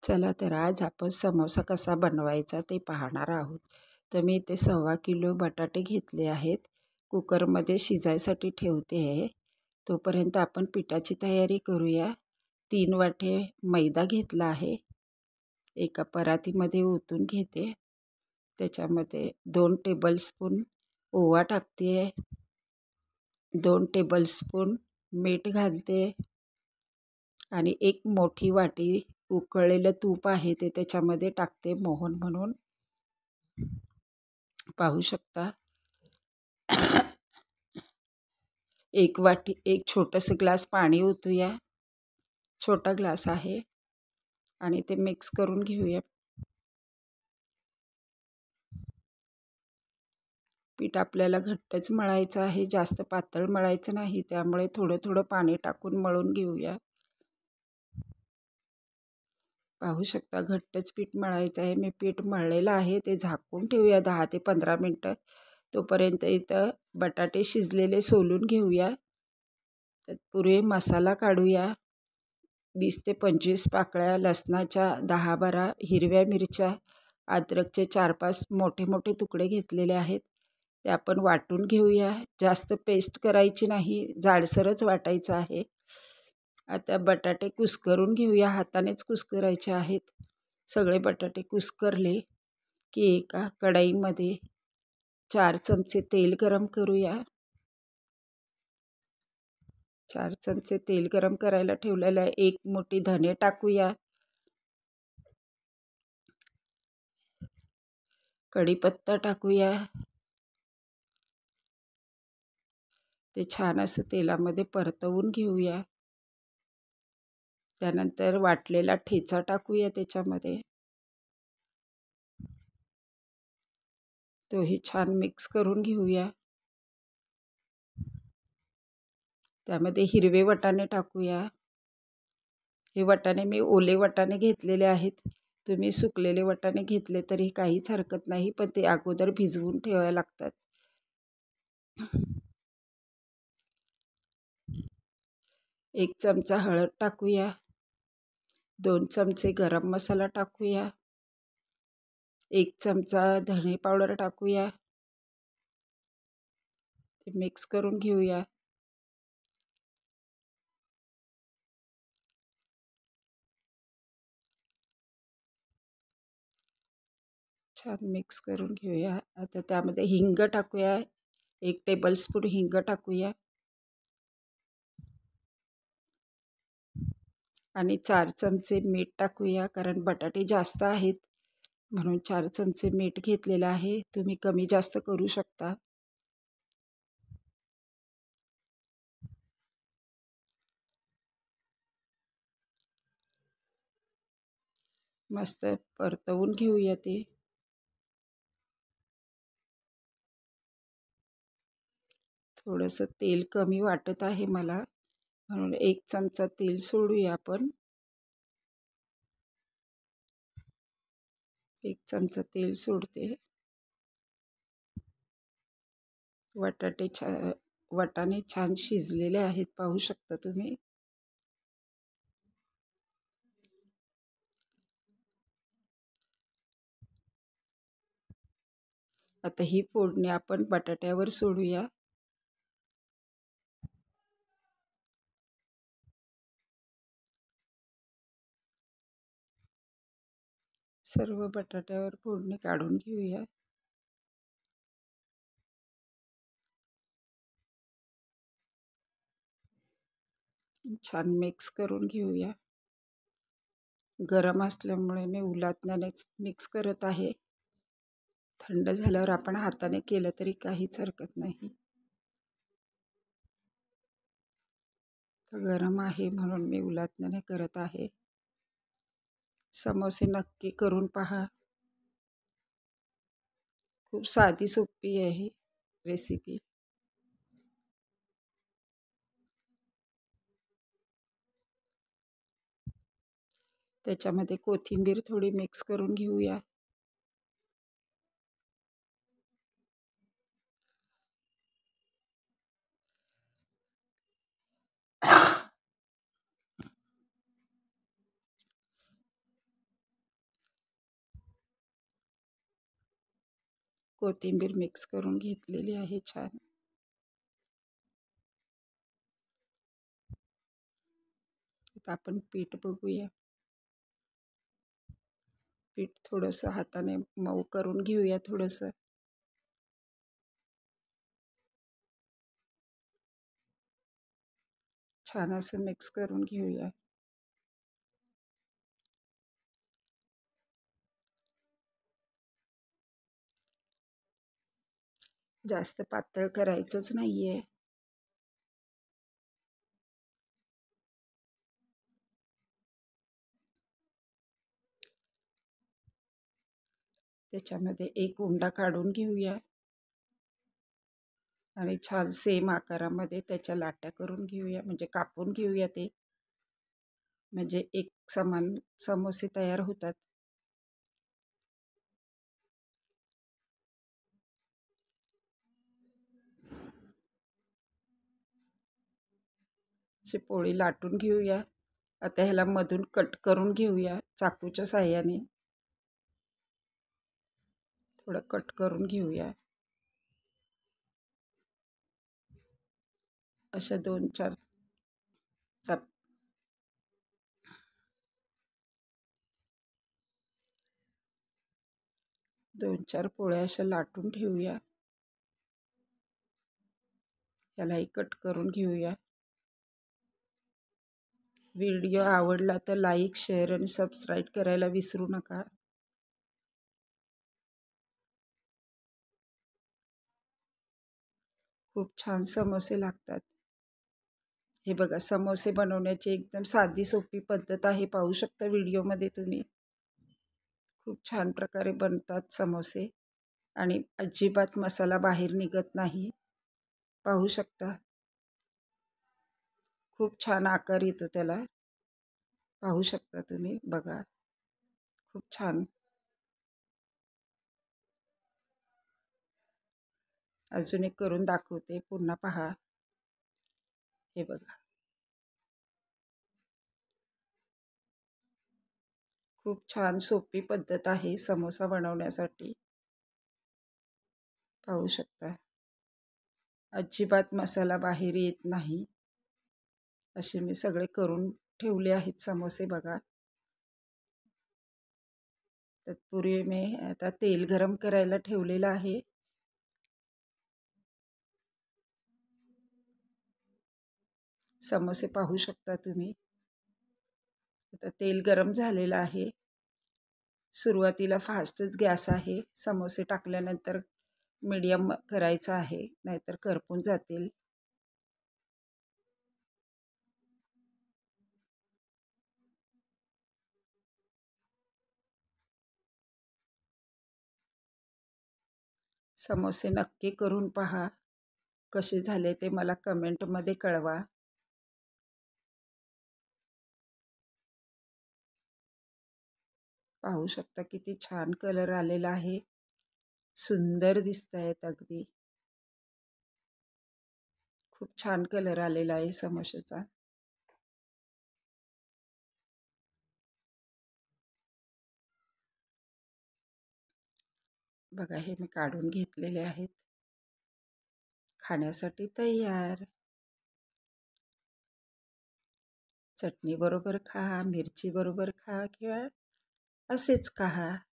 चला तर आज आपण समोसा कसा बनवायचा ते पाहणार आहोत. तर मी इथे 1.25 किलो बटाटे घेतले आहेत. कुकरमध्ये शिजायसाठी ठेवते आहे. तोपर्यंत आपण पिठाची तयारी करूया. 3 वाटे मैदा घेतला आहे. एका परातीमध्ये ओतून घेते. त्याच्यामध्ये 2 टेबलस्पून ओवा टाकते आहे. 2 टेबलस्पून मीठ घालते आणि एक मोठी वाटी उकळलेलं तूप आहे ते त्याच्यामध्ये टाकते मोहन म्हणून. पाहू शकता. एक छोटंसं ग्लास पाणी ओतूया. छोटा ग्लास आहे आणि ते मिक्स करून घेऊया. पीठ आपल्याला घट्टच मळायचं आहे, जास्त पातळ मळायचं नाही. त्यामुळे थोडं थोडं पाणी टाकून मळून घेऊया. पाहू शकता घट्टच पीठ मळायचं आहे. मी पीठ मळलेलं आहे. ते झाकून ठेवूया 10 ते 15 मिनटं. तोपर्यंत इथं बटाटे शिजलेले सोलून घेऊया. त्यात पुरे मसाला काढूया. 20 ते 25 पाकळ्या लसणाच्या, 10-12 हिरव्या मिरच्या, अद्रकचे 4-5 मोठे मोठे तुकडे घेतलेले आहेत. ते आपण वाटून घेऊया. जास्त पेस्ट करायची नाही, जाडसरच वाटायचं आहे. आता बटाटे कुस्करून घेऊया. हातानेच कुस्करायचे आहेत. सगळे बटाटे कुस्करले की एका कढईमध्ये 4 चमचे तेल गरम करूया. 4 चमचे तेल गरम करायला ठेवलेलं आहे. 1 मोठी धने टाकूया. कढीपत्ता टाकूया. ते छान असं तेलामध्ये परतवून घेऊया. त्यानंतर वाटलेला ठेचा टाकूया त्याच्यामध्ये. तोही छान मिक्स करून घेऊया. त्यामध्ये हिरवे वाटाणे टाकूया. हे वाटाणे मी ओले वाटाणे घेतलेले आहेत. तुम्ही सुकलेले वाटाणे घेतले तरी काहीच हरकत नाही, पण ते अगोदर भिजवून ठेवायला लागतात. 1 चमचा हळद टाकूया. 2 चमचे गरम मसाला टाकूया. 1 चमचा धणे पावडर टाकूया. ते मिक्स करून घेऊया. छान मिक्स करून घेऊया. आता त्यामध्ये हिंग टाकूया. 1 टेबलस्पून हिंग टाकूया आणि 4 चमचे मीठ टाकूया. कारण बटाटे जास्त आहेत म्हणून 4 चमचे मीठ घेतलेलं आहे. तुम्ही कमी जास्त करू शकता. मस्त परतवून घेऊया ते. थोडंसं तेल कमी वाटत आहे मला, म्हणून 1 चमचा तेल सोडूया आपण. 1 चमचा तेल सोडते. वाटाणे छान शिजलेले आहेत, पाहू शकता तुम्ही. आता ही फोडणी आपण बटाट्यावर सोडूया. सर्व बटाट्यावर फोडणी काढून घेऊया. छान मिक्स करून घेऊया. गरम असल्यामुळे मी उलटण्यानेच मिक्स करत आहे. थंड झाल्यावर आपण हाताने केलं तरी काहीच हरकत नाही. गरम आहे म्हणून मी उलटण्याने करत आहे. समोसे नक्की करून पहा. खूप साधी सोपी आहे ही रेसिपी. त्याच्यामध्ये कोथिंबीर थोडी मिक्स करून घेऊया. कोथिंबीर मिक्स करून घेतलेली आहे छान. आता आपण पीठ बघूया. पीठ थोडंसं हाताने मऊ करून घेऊया. थोडंसं छान असं मिक्स करून घेऊया. जास्त पातळ करायचंच नाहीये. त्याच्यामध्ये एक उंडा काढून घेऊया आणि छान सेम आकारामध्ये त्याच्या लाट्या करून घेऊया, म्हणजे कापून घेऊया ते, म्हणजे एक समान समोसे तयार होतात. अशी पोळी लाटून घेऊया. आता ह्याला मधून कट करून घेऊया चाकूच्या साह्याने. थोडं कट करून घेऊया. अशा 2-4 चाप 2-4 पोळ्या अशा लाटून ठेवूया. यालाही कट करून घेऊया. व्हिडिओ आवडला तर लाईक, शेअर आणि सबस्क्राईब करायला विसरू नका. खूप छान समोसे लागतात. हे बघा, समोसे बनवण्याची एकदम साधी सोपी पद्धत आहे. पाहू शकता व्हिडिओमध्ये तुम्ही. खूप छान प्रकारे बनतात समोसे आणि अजिबात मसाला बाहेर निघत नाही. पाहू शकता, खूप छान आकार येतो त्याला. पाहू शकता तुम्ही, बघा खूप छान. अजून एक करून दाखवते, पुन्हा पहा. हे बघा, खूप छान सोपी पद्धत आहे समोसा बनवण्यासाठी. पाहू शकता, अजिबात मसाला बाहेर येत नाही. असे मी सगळे करून ठेवले आहेत समोसे बघा. तत्पूर्वी मी आता तेल गरम करायला ठेवलेलं आहे. समोसे पाहू शकता तुम्ही. आता तेल गरम झालेलं आहे. सुरुवातीला फास्टच गॅस आहे. समोसे टाकल्यानंतर मीडियम करायचा आहे, नाहीतर करपून जातील. समोसे नक्की करून पहा. कसे झाले ते मला कमेंटमध्ये कळवा. पाहू शकता किती छान कलर आलेला आहे. सुंदर दिसत आहेत अगदी. खूप छान कलर आलेला आहे समोसेचा. बघा, हे मी काढून घेतलेले आहेत. खाण्यासाठी तयार. चटणी बरोबर खा, मिरची बरोबर खा, किंवा असेच खा.